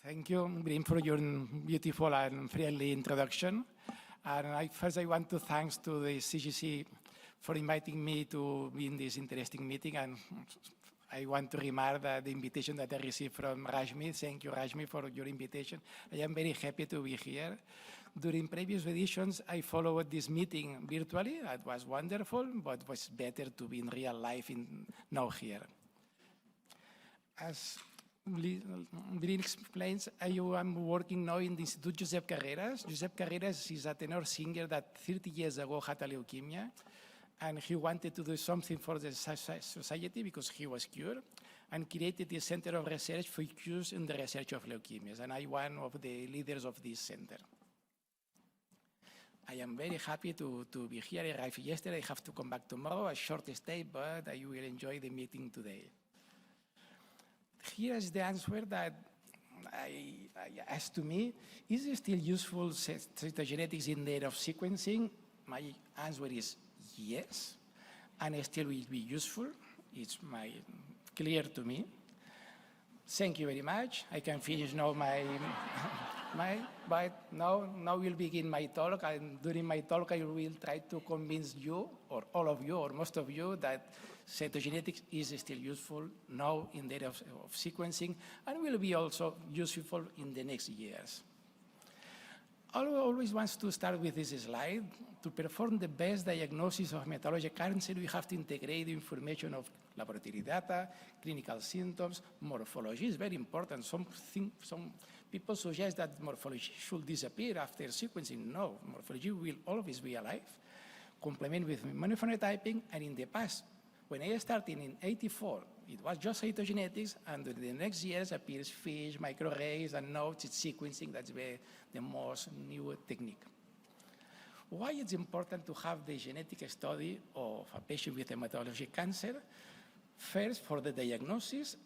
Thank you, Brynn, for your beautiful and friendly introduction. And first I want to thank to the CGC for inviting me to be in this interesting meeting. And I want to remark that the invitation that I received from Rashmi. Thank you, Rashmi, for your invitation. I am very happy to be here. During previous editions, I followed this meeting virtually. That was wonderful, but it was better to be in real life now here. As Brynn explains, I am working now in the Institute Josep Carreras. Josep Carreras is a tenor singer that 30 years ago had a leukemia, and he wanted to do something for the society because he was cured, and created the Center of Research for Cures in the Research of Leukemias, and I'm one of the leaders of this center. I am very happy to be here. I arrived yesterday. I have to come back tomorrow, a short stay, but I will enjoy the meeting today. Here is the answer that I asked to me, is it still useful cytogenetics in the area of sequencing? My answer is yes, and it still will be useful. It's clear to me. Thank you very much. I can finish now but now we'll begin my talk, and during my talk I will try to convince you, or all of you, or most of you, that cytogenetics is still useful now in the area of sequencing, and will be also useful in the next years. I always want to start with this slide. To perform the best diagnosis of hematologic cancer, we have to integrate the information of laboratory data, clinical symptoms, morphology is very important. Some people suggest that morphology should disappear after sequencing. No, morphology will always be alive. Complement with immunophenotyping, and in the past, when I started in '84, it was just cytogenetics, and in the next years appears FISH, microarrays, and now it's sequencing. That's the most new technique. Why it's important to have the genetic study of a patient with hematologic cancer? First, for the diagnosis.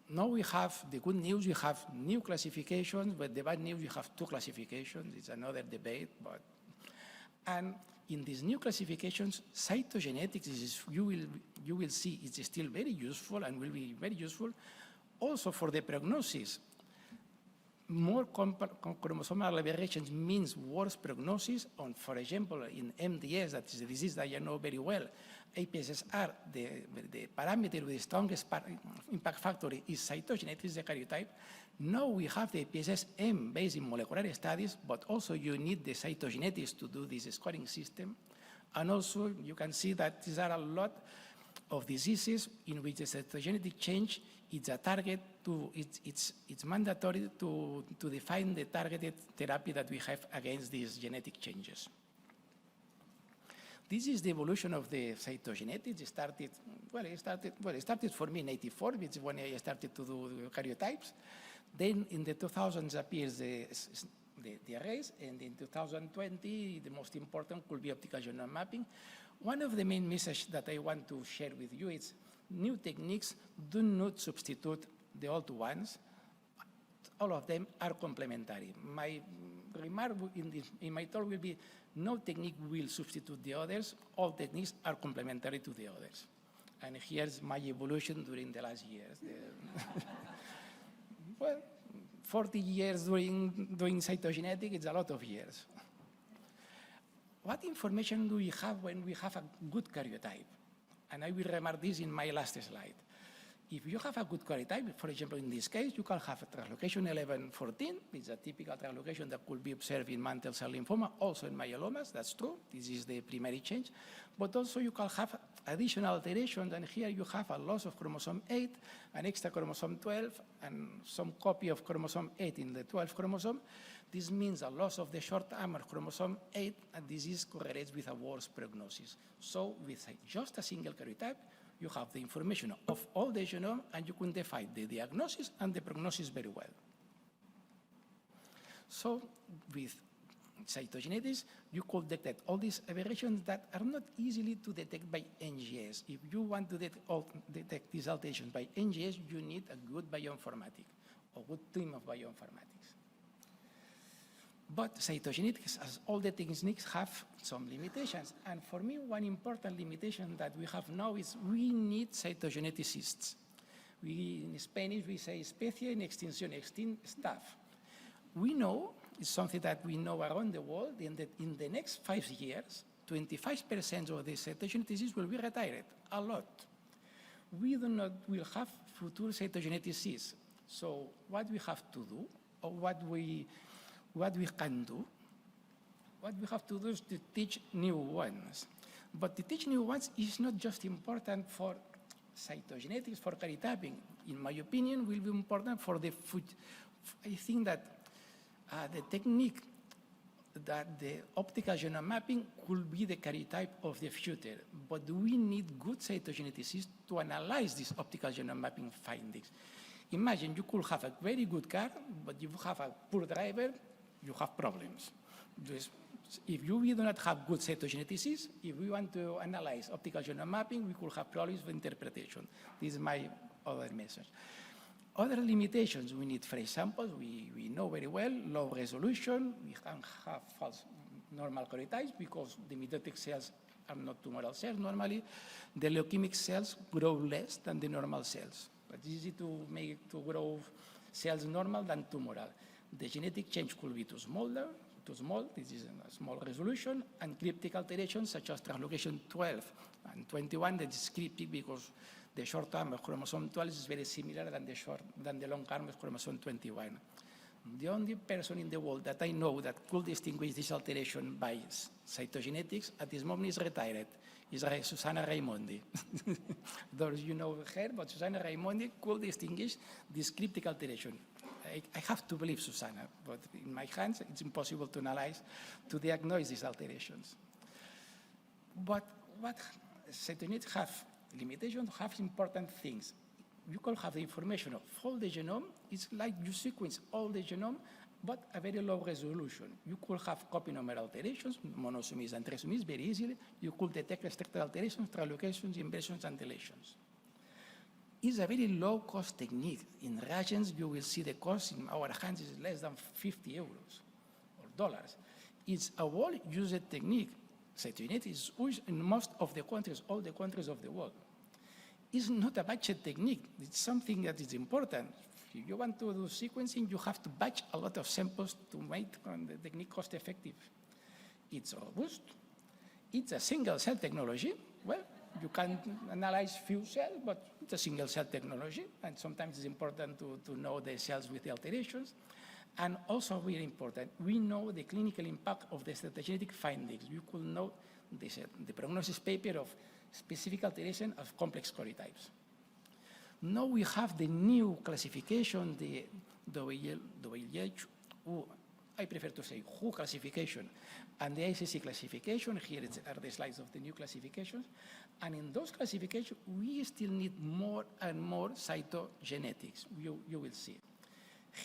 Now we have the good news, we have new classifications, but the bad news, we have two classifications. It's another debate, and in these new classifications, cytogenetics is, you will see, it's still very useful and will be very useful also for the prognosis. More chromosomal aberrations means worse prognosis on, for example, in MDS, that is a disease that you know very well. APSSR, the parameter with the strongest impact factor is cytogenetics, the karyotype. Now we have the APSS-M based in molecular studies, but also you need the cytogenetics to do this scoring system. And also you can see that there are a lot of diseases in which the cytogenetic change is a target to, it's mandatory to define the targeted therapy that we have against these genetic changes. This is the evolution of the cytogenetics. It started for me in '84, which is when I started to do karyotypes. Then in the 2000s appears the arrays, and in 2020, the most important could be optical genome mapping. One of the main messages that I want to share with you is new techniques do not substitute the old ones. All of them are complementary. My remark in my talk will be, no technique will substitute the others. All techniques are complementary to the others. And here's my evolution during the last years. Well, 40 years doing cytogenetics, it's a lot of years. What information do we have when we have a good karyotype? And I will remark this in my last slide. If you have a good karyotype, for example, in this case, you can have a translocation 1114. It's a typical translocation that could be observed in mantle cell lymphoma, also in myelomas, that's true. This is the primary change. But also you can have additional alterations, and here you have a loss of chromosome 8, an extra chromosome 12, and some copy of chromosome 8 in the 12th chromosome. This means a loss of the short arm of chromosome 8, and this correlates with a worse prognosis. So with just a single karyotype, you have the information of all the genome, and you can define the diagnosis and the prognosis very well. So with cytogenetics, you could detect all these aberrations that are not easily to detect by NGS. If you want to detect these alterations by NGS, you need a good bioinformatics, a good team of bioinformatics. But cytogenetics, as all the techniques, have some limitations. And for me, one important limitation that we have now is we need cytogeneticists. In Spanish, we say especie en extinción, extinct staff. We know, it's something that we know around the world, that in the next 5 years, 25% of the cytogenetic disease will be retired, a lot. We will have future cytogeneticists. So what we have to do, or what we can do, what we have to do is to teach new ones. But to teach new ones is not just important for cytogenetics, for karyotyping. In my opinion, will be important for the food. I think that the technique that the optical genome mapping could be the karyotype of the future, but we need good cytogeneticists to analyze these optical genome mapping findings. Imagine you could have a very good car, but if you have a poor driver, you have problems. If we do not have good cytogeneticists, if we want to analyze optical genome mapping, we could have problems with interpretation. This is my other message. Other limitations, we need fresh samples. We know very well, low resolution. We can have false normal karyotypes because the mitotic cells are not tumoral cells normally. The leukemic cells grow less than the normal cells. It's easy to grow cells normal than tumoral. The genetic change could be too small. This is a small resolution, and cryptic alterations such as translocation 12 and 21 that is cryptic because the short arm of chromosome 12 is very similar than the long arm of chromosome 21. The only person in the world that I know that could distinguish this alteration by cytogenetics at this moment is retired, is Susanna Raimondi. Those you know her, but Susanna Raimondi could distinguish this cryptic alteration. I have to believe Susanna, but in my hands, it's impossible to analyze, to diagnose these alterations. But what cytogenetics have limitations, have important things. You can have the information of all the genome. It's like you sequence all the genome, but a very low resolution. You could have copy number alterations, monosomies and trisomies very easily. You could detect restricted alterations, translocations, inversions, and deletions. It's a very low-cost technique. In reagents, you will see the cost in our hands is less than 50 euros or dollars. It's a well-used technique. Cytogenetics is used in most of the countries, all the countries of the world. It's not a batched technique. It's something that is important. If you want to do sequencing, you have to batch a lot of samples to make the technique cost-effective. It's robust. It's a single-cell technology. Well, you can analyze few cells, but it's a single-cell technology, and sometimes it's important to know the cells with the alterations. And also really important, we know the clinical impact of the cytogenetic findings. You could know the prognosis paper of specific alteration of complex karyotypes. Now we have the new classification, the WHO, I prefer to say WHO classification, and the ACC classification. Here are the slides of the new classifications. And in those classifications, we still need more and more cytogenetics. You will see.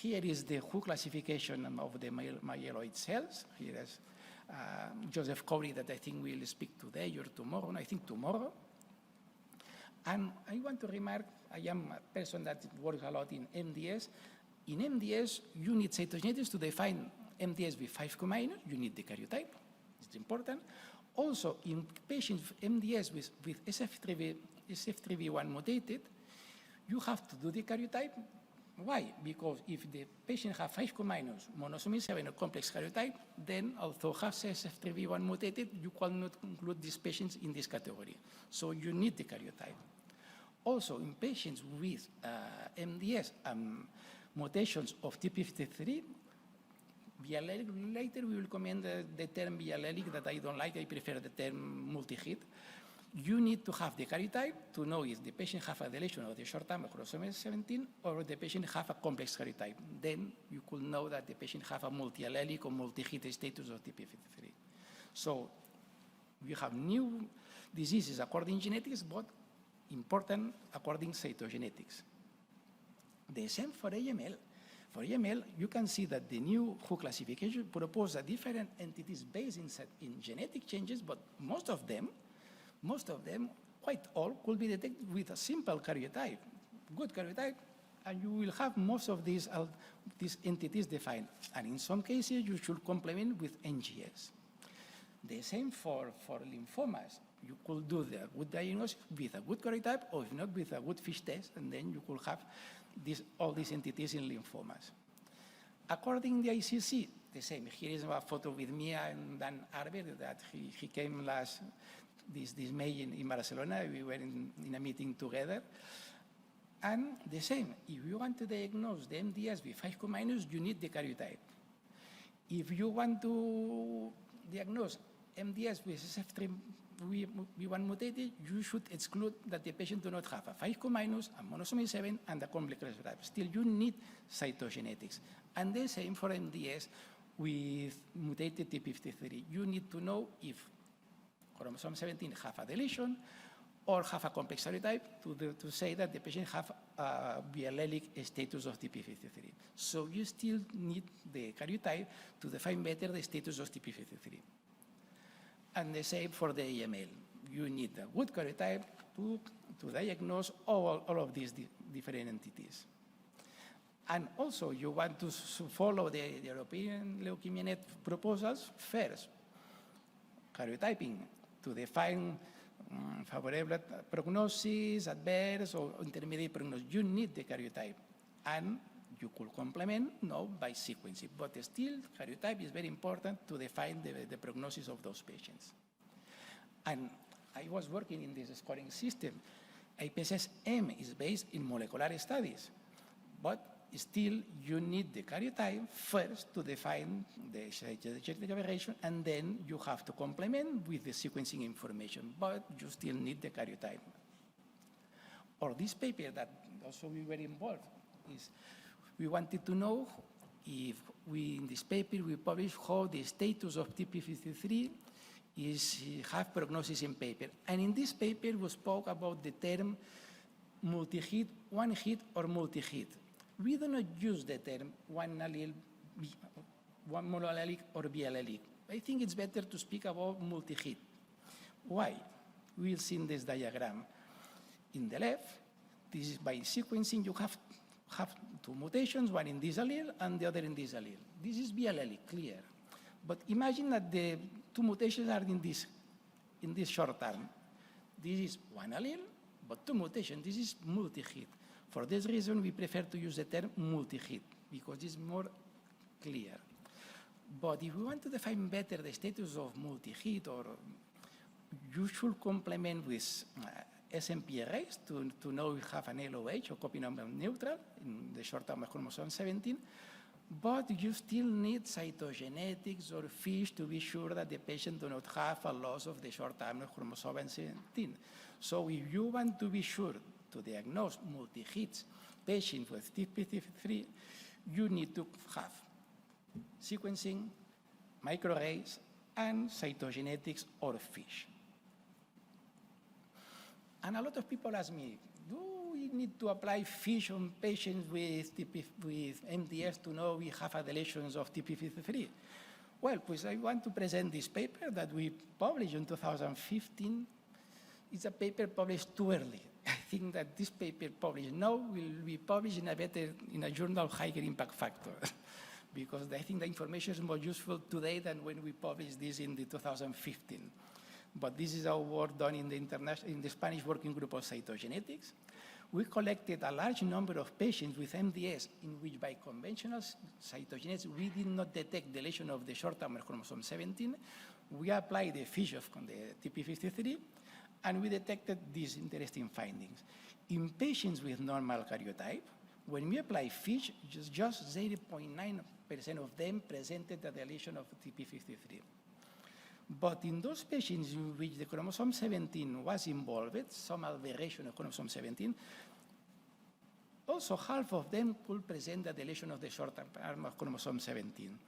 Here is the WHO classification of the myeloid cells. Here is Joseph Corey that I think will speak today or tomorrow, I think tomorrow. And I want to remark, I am a person that works a lot in MDS. In MDS, you need cytogenetics to define MDS with 5' minus. You need the karyotype. It's important. Also, in patients with MDS with SF3B1 mutated, you have to do the karyotype. Why? Because if the patient has 5' minus monosomy 7 or complex karyotype, then although has SF3B1 mutated, you cannot include these patients in this category. So you need the karyotype. Also, in patients with MDS mutations of TP53, biallelic, later we will comment the term biallelic that I don't like. I prefer the term multi-hit. You need to have the karyotype to know if the patient has a deletion of the short arm of chromosome 17 or the patient has a complex karyotype. Then you could know that the patient has a multi-allelic or multi-hit status of TP53. So we have new diseases according to genetics, but important according to cytogenetics. The same for AML. For AML, you can see that the new WHO classification proposes different entities based in genetic changes, but most of them, quite all, could be detected with a simple karyotype, good karyotype, and you will have most of these entities defined. And in some cases, you should complement with NGS. The same for lymphomas. You could do the good diagnosis with a good karyotype, or if not, with a good FISH test, and then you could have all these entities in lymphomas. According to the ICC, the same. Here is a photo with me and Dan Arber that he came this May in Barcelona. We were in a meeting together. And the same, if you want to diagnose the MDS with 5q-, you need the karyotype. If you want to diagnose MDS with SF3B1 mutated, you should exclude that the patient do not have a 5q-, a monosomy 7, and a complex type. Still, you need cytogenetics. And the same for MDS with mutated T53. You need to know if chromosome 17 have a deletion or have a complex karyotype to say that the patient have a biallelic status of TP53. So you still need the karyotype to define better the status of TP53. And the same for the AML. You need a good karyotype to diagnose all of these different entities. And also, you want to follow the European Leukemia Net proposals first. Karyotyping to define favorable prognosis, adverse, or intermediate prognosis. You need the karyotype. And you could complement now by sequencing. But still, karyotype is very important to define the prognosis of those patients. And I was working in this scoring system. IPSS-M is based in molecular studies. But still, you need the karyotype first to define the genetic aberration, and then you have to complement with the sequencing information, but you still need the karyotype. Or this paper that also we were involved is, we wanted to know if in this paper we published how the status of TP53 have prognosis in paper. And in this paper we spoke about the term multi-hit, one hit, or multi-hit. We do not use the term one allele, one monoallelic or biallelic. I think it's better to speak about multi-hit. Why? We'll see in this diagram. In the left, this is by sequencing, you have two mutations, one in this allele and the other in this allele. This is biallelic, clear. But imagine that the two mutations are in this short term. This is one allele, but two mutations. This is multi-hit. For this reason, we prefer to use the term multi-hit, because it's more clear. But if we want to define better the status of multi-hit, or you should complement with SNP arrays to know if you have an LOH or copy number neutral in the short term of chromosome 17. But you still need cytogenetics or FISH to be sure that the patient do not have a loss of the short term of chromosome 17. So if you want to be sure to diagnose multi-hits patients with TP53, you need to have sequencing, microarrays, and cytogenetics or FISH. And a lot of people ask me, do we need to apply FISH on patients with MDS to know we have a deletions of TP53? Well, pues I want to present this paper that we published in 2015. It's a paper published too early. I think that this paper published now will be published in a journal higher impact factor, because I think the information is more useful today than when we published this in the 2015. But this is our work done in the Spanish working group of cytogenetics. We collected a large number of patients with MDS in which by conventional cytogenetics we did not detect deletion of the short term chromosome 17. We applied the FISH of the TP53, and we detected these interesting findings. In patients with normal karyotype, when we apply FISH, just 0.9% of them presented a deletion of TP53. But in those patients in which the chromosome 17 was involved, some aberration of chromosome 17, also half of them could present a deletion of the short arm of chromosome 17.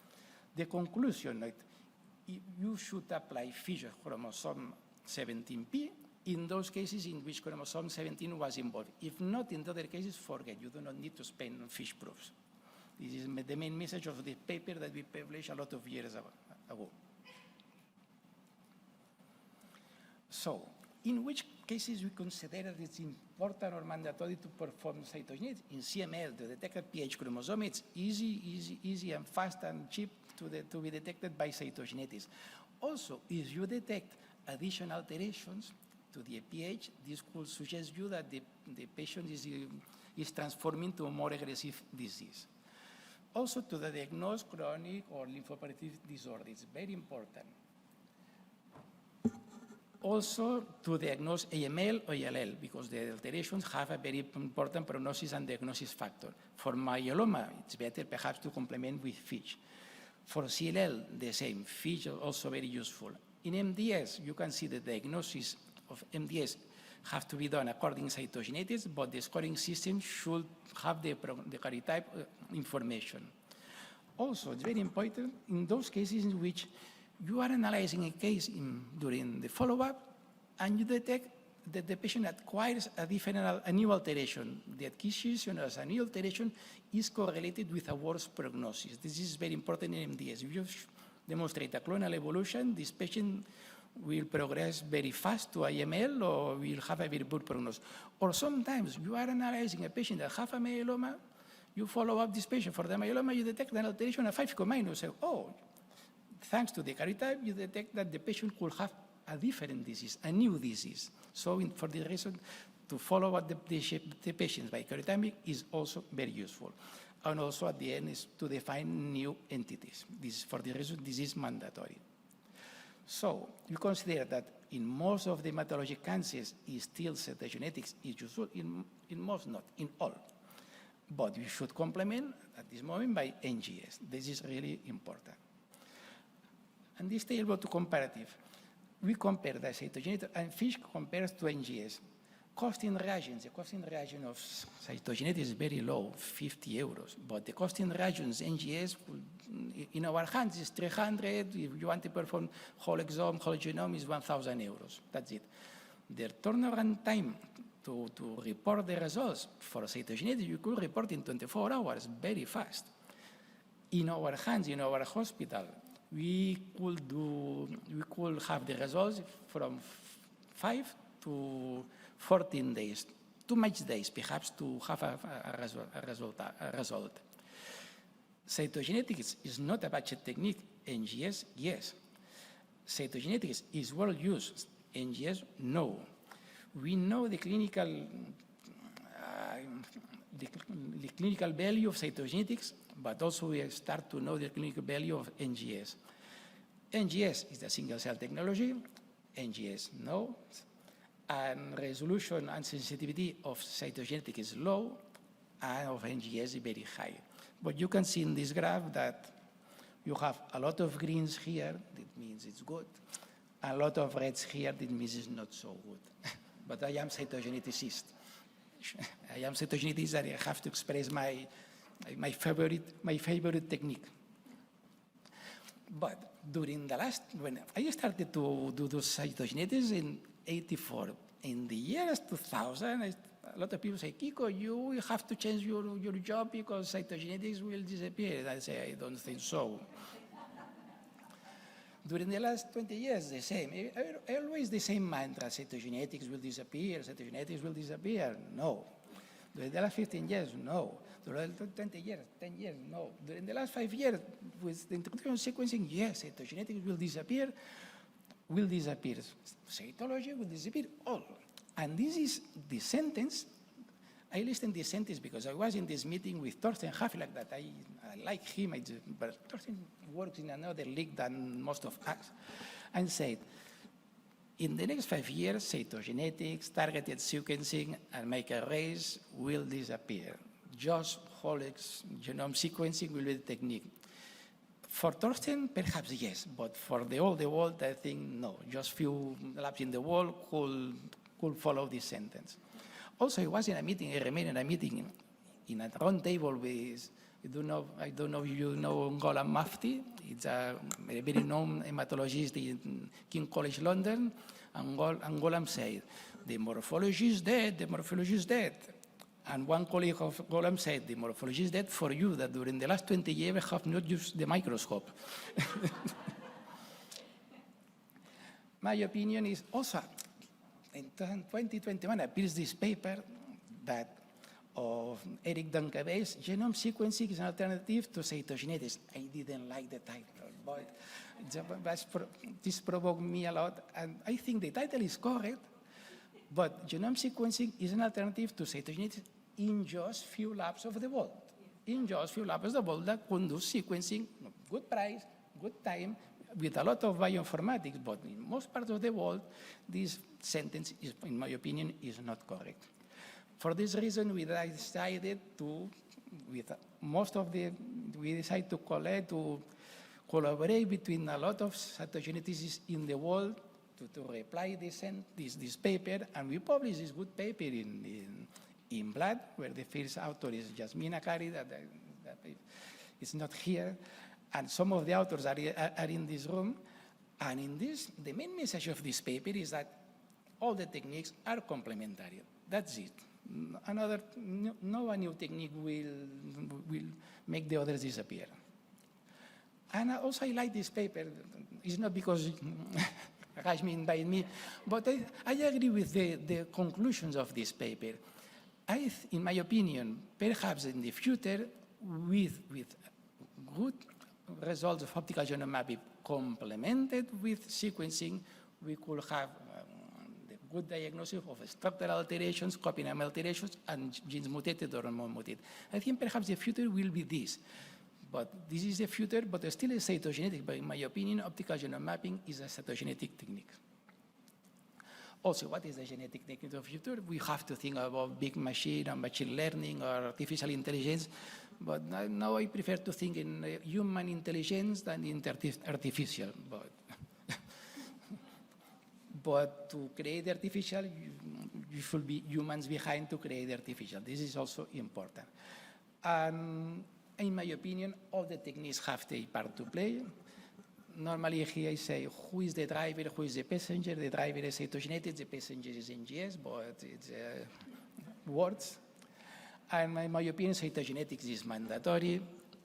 The conclusion that you should apply FISH of chromosome 17p in those cases in which chromosome 17 was involved. If not, in the other cases, forget. You do not need to spend on FISH proofs. This is the main message of the paper that we published a lot of years ago. So, in which cases we consider that it's important or mandatory to perform cytogenetics? In CML, the detected PH chromosome, it's easy and fast and cheap to be detected by cytogenetics. Also, if you detect additional alterations to the PH, this could suggest you that the patient is transforming to a more aggressive disease. Also to diagnose chronic or lymphoproliferative disorder. It's very important. Also to diagnose AML or ALL, because the alterations have a very important prognosis and diagnosis factor. For myeloma, it's better perhaps to complement with FISH. For CLL, the same. FISH is also very useful. In MDS, you can see the diagnosis of MDS have to be done according to cytogenetics, but the scoring system should have the karyotype information. Also, it's very important in those cases in which you are analyzing a case during the follow-up and you detect that the patient acquires a new alteration. The acquisition as a new alteration is correlated with a worse prognosis. This is very important in MDS. If you demonstrate a clonal evolution, this patient will progress very fast to AML or will have a very poor prognosis. Or sometimes you are analyzing a patient that has a myeloma, you follow up this patient for the myeloma, you detect an alteration of 5 minus. So, oh, thanks to the karyotype, you detect that the patient could have a different disease, a new disease. So for this reason, to follow up the patients by karyotyping is also very useful. And also at the end is to define new entities. For the reason, this is mandatory. So you consider that in most of the hematologic cancers, still cytogenetics is useful, in most not, in all. But you should complement at this moment by NGS. This is really important. And this table to comparative. We compare the cytogenetic, and FISH compares to NGS. Cost in reagents, the cost in reagent of cytogenetics is very low, 50 euros. But the cost in reagents, NGS, in our hands is 300. If you want to perform whole exome, whole genome is 1,000 euros. That's it. The turnaround time to report the results for cytogenetics, you could report in 24 hours, very fast. In our hands, in our hospital, we could have the results from 5 to 14 days, too much days perhaps to have a result. Cytogenetics is not a budget technique. NGS, yes. Cytogenetics is well used. NGS, no. We know the clinical value of cytogenetics, but also we start to know the clinical value of NGS. NGS is the single cell technology. NGS, no. And resolution and sensitivity of cytogenetics is low, and of NGS is very high. But you can see in this graph that you have a lot of greens here, that means it's good. A lot of reds here, that means it's not so good. But I am cytogeneticist. I am cytogeneticist and I have to express my favorite technique. But during the last, when I started to do those cytogenetics in 84, in the years 2000, a lot of people say, Kiko, you will have to change your job because cytogenetics will disappear. And I say, I don't think so. During the last 20 years, the same. Always the same mantra, cytogenetics will disappear, cytogenetics will disappear. No. During the last 15 years, no. During the 20 years, 10 years, no. During the last 5 years, with the introduction of sequencing, yes, cytogenetics will disappear. Cytology will disappear, all. And this is the sentence. I listened to this sentence because I was in this meeting with Thorsten Haffelak, that I like him, but Thorsten works in another league than most of us, and said, in the next 5 years, cytogenetics, targeted sequencing, and microarrays will disappear. Just whole genome sequencing will be the technique. For Thorsten, perhaps yes, but for the whole world, I think no. Just few labs in the world could follow this sentence. Also, I was in a meeting, I remained in a meeting in a round table with, I don't know if you know Ngolam Mufti. It's a very known hematologist in King College London. And Ngolam said, the morphology is dead, the morphology is dead. And one colleague of Ngolam said, the morphology is dead for you, that during the last 20 years have not used the microscope. My opinion is also, in 2021 appears this paper that of Eric Duncabe's genome sequencing is an alternative to cytogenetics. I didn't like the title, but this provoked me a lot. And I think the title is correct, but genome sequencing is an alternative to cytogenetics in just few labs of the world. in just few laps of the world that conduct sequencing, good price, good time, with a lot of bioinformatics, but in most parts of the world, this sentence, is, in my opinion, is not correct. For this reason, we decided to, with most of the, we decided to collaborate between a lot of cytogeneticists in the world to reply this paper, and we published this good paper in Blood, where the first author is Jasmine Akari, that is not here, and some of the authors are in this room. And in this, the main message of this paper is that all the techniques are complementary. That's it. No new technique will make the others disappear. And also I like this paper. It's not because Rashmi invited me, but I agree with the conclusions of this paper. In my opinion, perhaps in the future, with good results of optical genome mapping complemented with sequencing, we could have the good diagnosis of structural alterations, copy-number alterations, and genes mutated or non-mutated. I think perhaps the future will be this. But this is the future, but still a cytogenetic. But in my opinion, optical genome mapping is a cytogenetic technique. Also, what is the genetic technique of the future? We have to think about big machine and machine learning or artificial intelligence. But now I prefer to think in human intelligence than in artificial. But to create artificial, you should be humans behind to create artificial. This is also important. And in my opinion, all the techniques have a part to play. Normally here I say, who is the driver, who is the passenger? The driver is cytogenetics, the passenger is NGS, but it's words. And in my opinion, cytogenetics is mandatory,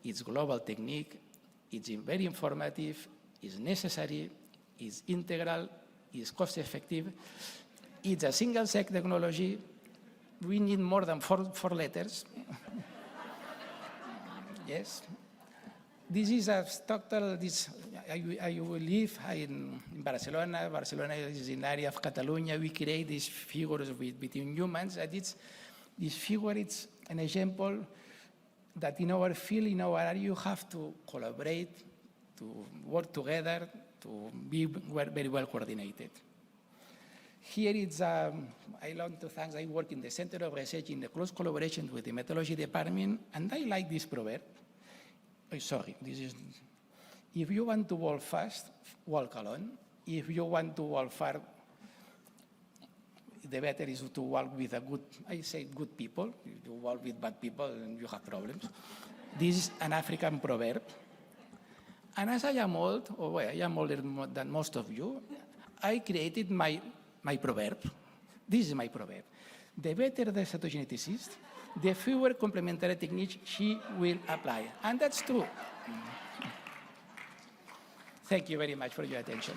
it's global technique, it's very informative, it's necessary, it's integral, it's cost effective, it's a single seq technology. We need more than four letters. Yes. This is a structural, I will live in Barcelona. Barcelona is in the area of Catalonia. We create these figures between humans. And this figure, it's an example that in our field, in our area, you have to collaborate, to work together, to be very well coordinated. Here it's, I want to thank, I work in the Center of Research in the close collaboration with the Methodology Department, and I like this proverb. Oh, sorry, this is, if you want to walk fast, walk alone. If you want to walk far, the better is to walk with a good, I say good people. If you walk with bad people, you have problems. This is an African proverb. And as I am old, or well, I am older than most of you, I created my proverb. This is my proverb. The better the cytogeneticist, the fewer complementary techniques she will apply. And that's true. Thank you very much for your attention.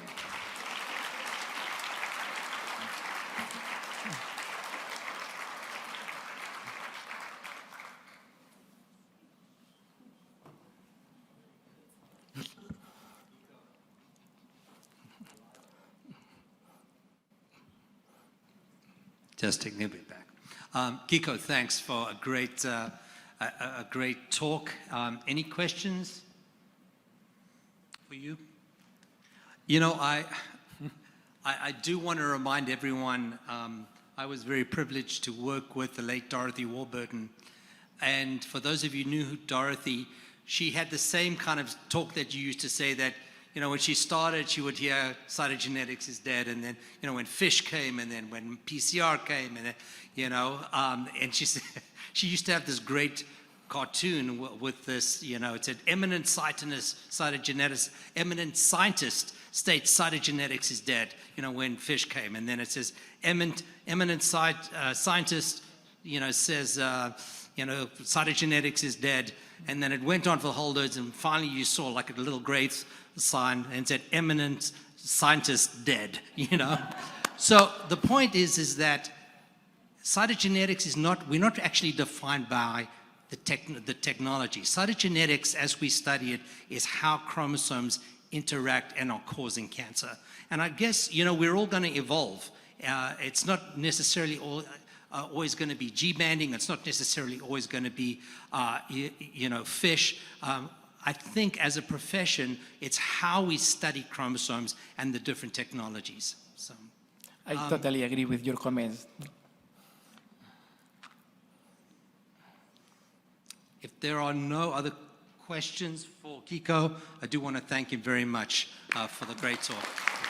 Just taking a bit back. Kiko, thanks for a great talk. Any questions for you? You know, I do want to remind everyone, I was very privileged to work with the late Dorothy Warburton. And for those of you who knew Dorothy, she had the same kind of talk that you used to say that, you know, when she started, she would hear cytogenetics is dead, and then, you know, when FISH came, and then when PCR came, and then, you know, and she said, she used to have this great cartoon with this, you know, it said, eminent scientist states cytogenetics is dead, you know, when FISH came, and then it says, eminent scientist, you know, says, you know, cytogenetics is dead, and then it went on for the whole loads, and finally you saw like a little grave sign and said eminent scientist dead, you know. So the point is that cytogenetics is not, we're not actually defined by the technology. Cytogenetics, as we study it, is how chromosomes interact and are causing cancer. And I guess, you know, we're all going to evolve. It's not necessarily all always going to be G-banding. It's not necessarily always going to be, fish. I think as a profession, it's how we study chromosomes and the different technologies. So, I totally agree with your comments. if there are no other questions for Kiko, I do want to thank him very much for the great talk.